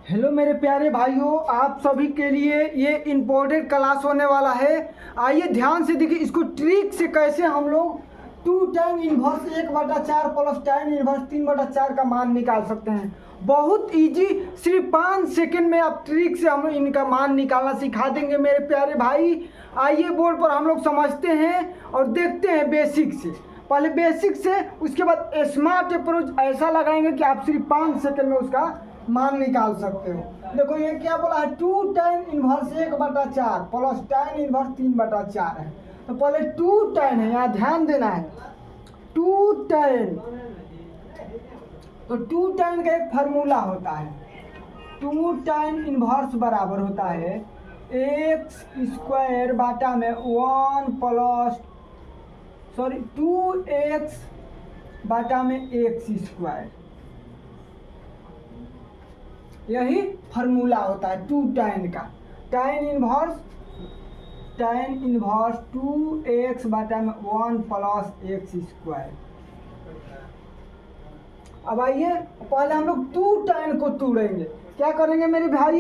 Hello मेरे प्यारे भाइयों, आप सभी के लिए ये इम्पोर्टेंट क्लास होने वाला है। आइए ध्यान से देखिए, इसको ट्रिक से कैसे हम लोग 2 tan 1 1/4 प्लस tan 1 3/4 का मान निकाल सकते हैं। बहुत इजी, सिर्फ 5 सेकंड में आप ट्रिक से हम इनका मान निकालना सिखा देंगे मेरे प्यारे भाई। आइए बोर्ड पर हम लोग समझते हैं और देखते हैं बेसिक से। पहले बेसिक से, उसके बाद स्मार्ट अप्रोच ऐसा लगाएंगे कि आप सिर्फ 5 सेकंड में उसका मान निकाल सकते हो। देखो ये क्या बोला है, 2 tan 1/4 प्लस tan 1 3/4 है। तो पहले 2 tan है, यहाँ ध्यान देना है। 2 tan, तो 2 tan का एक फार्मूला होता है। 2 tan 1 बराबर होता है x² बाटा में 1 प्लस 2x बाटा में x²। यही फार्मूला होता है 2 tan का। tan 1 2x बाटा में 1 प्लस x²। अब आइए पहले हम लोग 2 tan को तोड़ेंगे। क्या करेंगे मेरे भाई,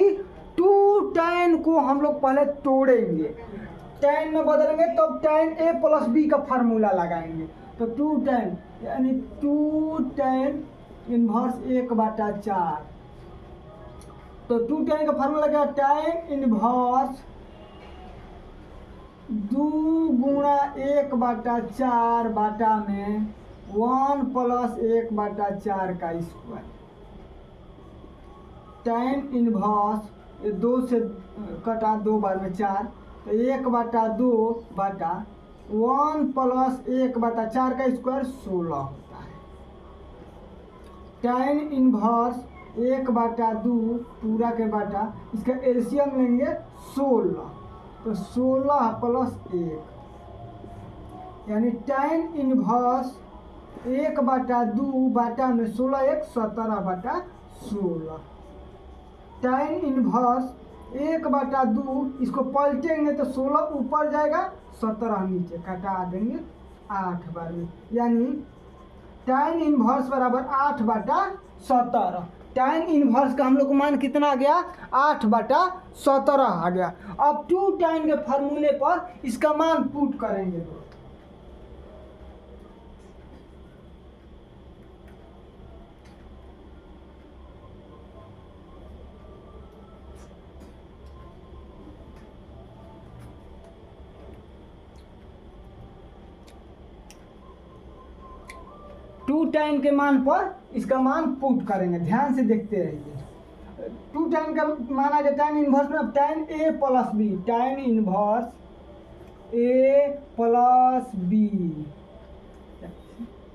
2 tan को हम लोग पहले तोड़ेंगे, tan में बदलेंगे, तब tan a प्लस b का फार्मूला लगाएंगे। तो 2 tan यानी 2 tan 1/4। तो 2 tan का फार्मूला क्या है, tan 1 2 गुणा 1/4 बाटा में 1 प्लस 1/4 का स्क्वायर। tan 1 ये 2 से कटा, 2 बार में 4, तो 1/2 बाटा 1 प्लस 1/4 का स्क्वायर 16 होता है। tan 1 1/2 पूरा के बाटा, इसका एलसीएम लेंगे 16, तो 16 प्लस 1 यानी tan 1 1/2 बाटा में 16 1 17/16। tan 1 1/2 इसको पलटेंगे तो 16 ऊपर जाएगा, 17 नीचे, घटा देंगे 8 बार में, यानी tan 1 बराबर 8/17। tan 1 का हम लोग को मान कितना आ गया, 8/17 आ गया। अब 2 tan के फार्मूले पर इसका मान पुट करेंगे। 2 tan के मान पर इसका मान पुट करेंगे, ध्यान से देखते रहिए। 2 tan का मान आ गया tan 1 में। अब tan a plus b, tan 1 a plus b,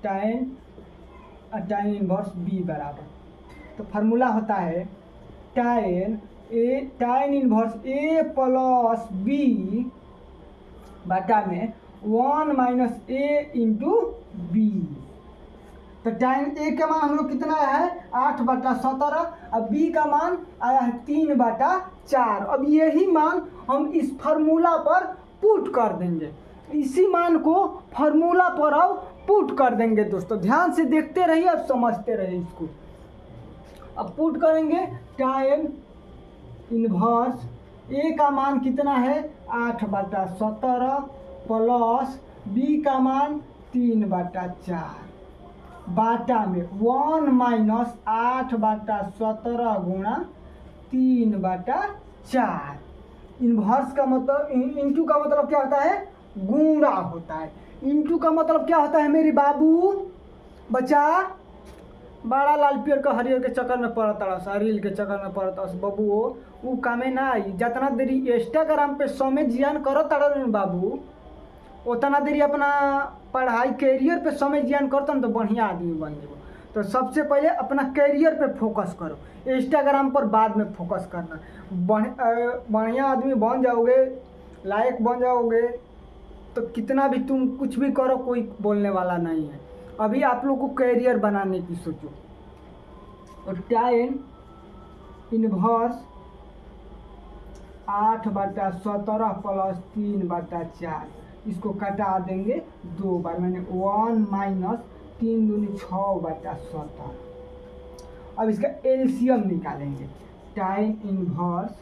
tan 1 b बराबर, तो फार्मूला होता है tan 1 a प्लस b बाटा में 1 माइनस a इंटू b। तो tan a का मान हम लोग कितना आया है, 8/17। अब b का मान आया है 3/4। अब यही मान हम इस फार्मूला पर पुट कर देंगे, इसी मान को फार्मूला पर अब पुट कर देंगे। दोस्तों ध्यान से देखते रहिए और समझते रहिए इसको। अब पुट करेंगे, tan 1 a का मान कितना है, 8/17 प्लस b का मान 3/4 बाटा में 1 माइनस 8/17 गुणा 3/4। इन्वर्स का मतलब, इंटू का मतलब क्या होता है, गुणा होता है। इंटू का मतलब क्या होता है मेरी बाबू बच्चा, बड़ा लाल पियर का हरियर के चक्कर में पड़ता सा, रील के चक्कर में पड़ता सा बाबू, वो कामे ना आई। जितना देरी इंस्टाग्राम पे समय जियान करत बाबू, उतना देरी अपना पढ़ाई कैरियर पे समय जियान करता तो बढ़िया आदमी बन जाओ। तो सबसे पहले अपना कैरियर पे फोकस करो, इंस्टाग्राम पर बाद में फोकस करना। बढ़िया आदमी बन जाओगे, लायक बन जाओगे, तो कितना भी तुम कुछ भी करो कोई बोलने वाला नहीं है। अभी आप लोग को कैरियर बनाने की सोचो। और tan 1 8/17 प्लस 3/4, इसको कटा देंगे 2 बार, मैंने 1 माइनस 3 दूनी 6/17। अब इसका एलसीएम निकालेंगे। tan इनवर्स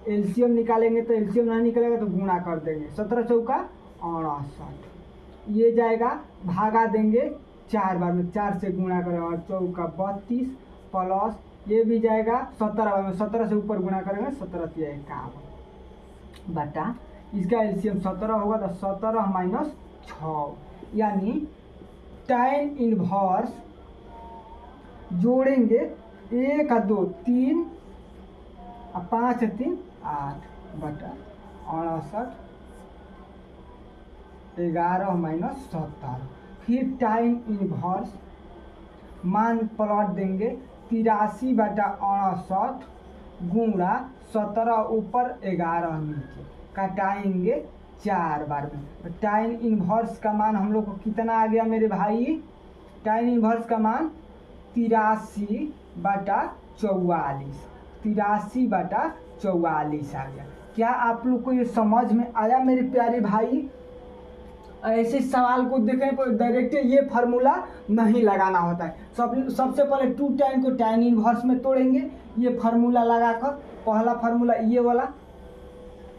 एलसीएम निकालेंगे तो एलसीएम नहीं निकलेगा तो गुणा कर देंगे, 17 चौका 68, ये जाएगा भागा देंगे 4 बार में, 4 से गुणा करेंगे और चौका 32 प्लस ये भी जाएगा 17 बार में, 17 से ऊपर गुणा करेंगे 17 51 बटा इसका एलसीएम 17 होगा तो 17 माइनस 6, यानी tan इनवर्स जोड़ेंगे 1 और 2 3 और 5 3 8 बटा 68 11 माइनस 70, फिर tan इनवर्स मान प्लॉट देंगे 83 बटा 68 गुणा 17 ऊपर 11 नीचे, घटाएंगे 4 बार में, तो tan इनवर्स का मान हम लोग को कितना आ गया मेरे भाई, tan इनवर्स का मान 83 बटा 44, 83 बटा 44 आ गया। क्या आप लोग को ये समझ में आया मेरे प्यारे भाई? ऐसे सवाल को देखें तो डायरेक्ट ये फार्मूला नहीं लगाना होता है, सबसे पहले 2 tan को tan इनवर्स में तोड़ेंगे, ये फार्मूला लगाकर, पहला फार्मूला ये वाला,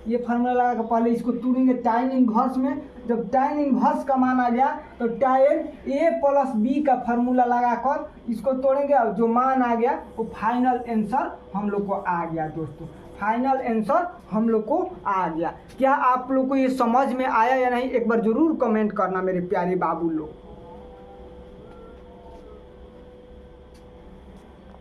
ये फार्मूला लगा कर पहले इसको तोड़ेंगे tan इनवर्स में, जब tan इनवर्स का मान आ गया तो tan a प्लस b का फार्मूला लगाकर इसको तोड़ेंगे और जो मान आ गया वो फाइनल आंसर हम लोग को आ गया। दोस्तों फाइनल आंसर हम लोग को आ गया। क्या आप लोग को ये समझ में आया या नहीं, एक बार ज़रूर कमेंट करना मेरे प्यारे बाबू लोग।